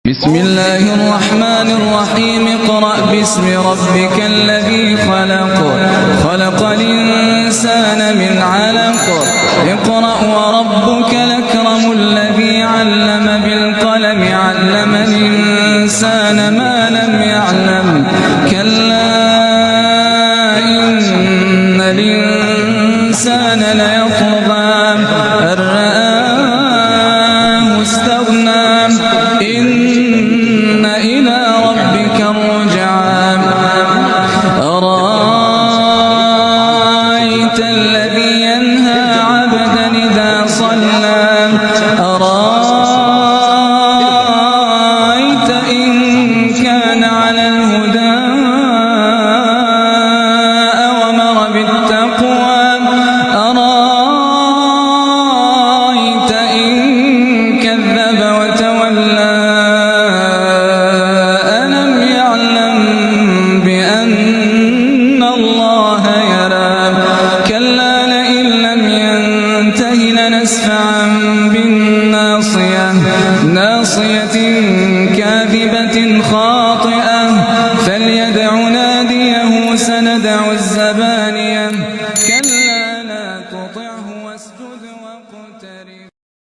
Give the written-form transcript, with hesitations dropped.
بسم الله الرحمن الرحيم اقرأ باسم ربك الذي خلق خلق الإنسان من علق اقرأ وربك الأكرم الذي علم بالقلم علم الإنسان ما لم يعلم كلا إن الإنسان ليطغى أن رآه استغنى إن إلى ربك الرجعى أرأيت الذي ينهى عبدا إذا صلى أرأيت إن كان على الهدى أوامر بالتقوى أرأيت إن كذب وتولى ألم يعلم بأن الله يرى كلا لئن لم ينته لنسفعا بالناصية ناصية كاذبة خاطئة فليدع ناديه سندع الزبانية